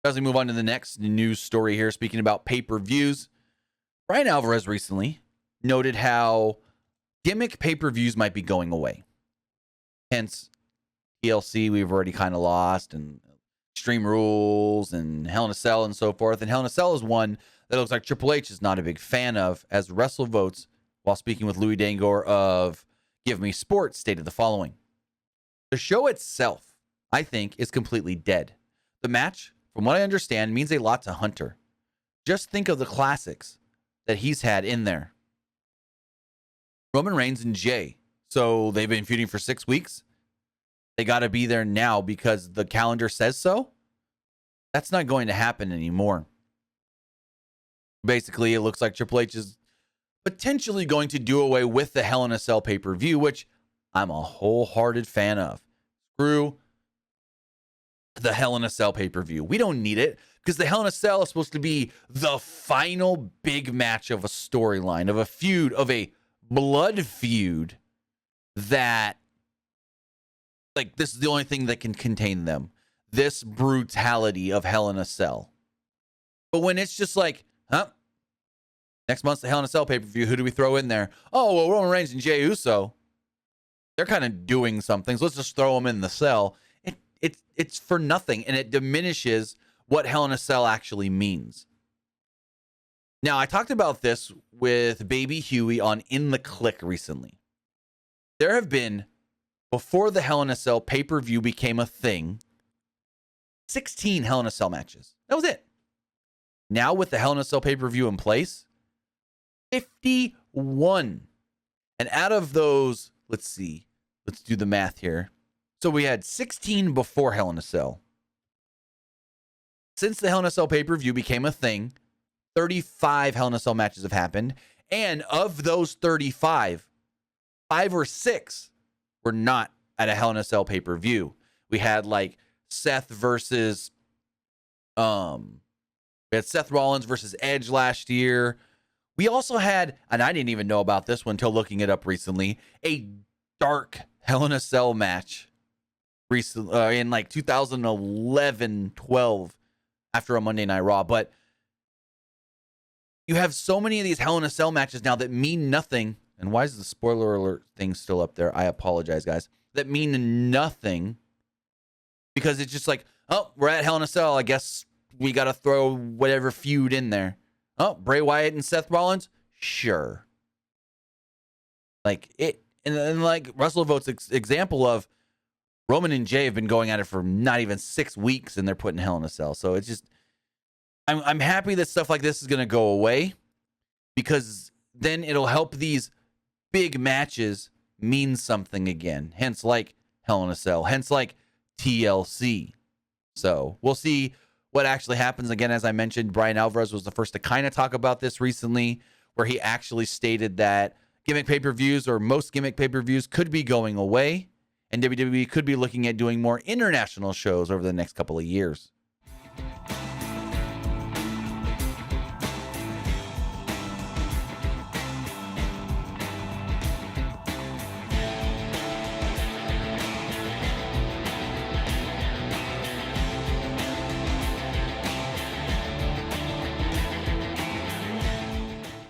As we move on to the next news story here, speaking about pay-per-views, Bryan Alvarez recently noted how gimmick pay-per-views might be going away. Hence, TLC we've already kind of lost, and Extreme Rules, and Hell in a Cell, and so forth. And Hell in a Cell is one that looks like Triple H is not a big fan of, as WrestleVotes, while speaking with Louis Dangor of Give Me Sports, stated the following. The show itself, I think, is completely dead. The match, from what I understand, means a lot to Hunter. Just think of the classics that he's had in there. Roman Reigns and Jay. So they've been feuding for 6 weeks. They got to be there now because the calendar says so. That's not going to happen anymore. Basically, it looks like Triple H is potentially going to do away with the Hell in a Cell pay-per-view, which I'm a wholehearted fan of. Screw the Hell in a Cell pay-per-view. We don't need it because the Hell in a Cell is supposed to be the final big match of a storyline, of a feud, of a blood feud that, like, this is the only thing that can contain them. This brutality of Hell in a Cell. But when it's just like, next month's the Hell in a Cell pay-per-view, who do we throw in there? Oh, well, Roman Reigns and Jey Uso. They're kind of doing something, so let's just throw them in the cell. It's for nothing, and it diminishes what Hell in a Cell actually means. Now, I talked about this with Baby Huey on In the Click recently. There have been, before the Hell in a Cell pay-per-view became a thing, 16 Hell in a Cell matches. That was it. Now, with the Hell in a Cell pay-per-view in place, 51. And out of those, let's see. Let's do the math here. So we had 16 before Hell in a Cell. Since the Hell in a Cell pay-per-view became a thing, 35 Hell in a Cell matches have happened. And of those 35, 5 or 6 were not at a Hell in a Cell pay-per-view. We had like Seth versus, we had Seth Rollins versus Edge last year. We also had, and I didn't even know about this one until looking it up recently, a dark Hell in a Cell match recently in like 2011, 12 after a Monday Night Raw. But you have so many of these Hell in a Cell matches now that mean nothing. And why is the spoiler alert thing still up there? I apologize, guys. That mean nothing because it's just like, oh, we're at Hell in a Cell. I guess we got to throw whatever feud in there. Oh, Bray Wyatt and Seth Rollins? Sure. Like it, and like WrestleVote's example of Roman and Jay have been going at it for not even 6 weeks, and they're putting Hell in a Cell. So it's just, I'm happy that stuff like this is going to go away because then it'll help these big matches mean something again. Hence, like Hell in a Cell. Hence, like TLC. So we'll see what actually happens. Again, as I mentioned, Bryan Alvarez was the first to kind of talk about this recently, where he actually stated that gimmick pay-per-views, or most gimmick pay-per-views, could be going away, and WWE could be looking at doing more international shows over the next couple of years.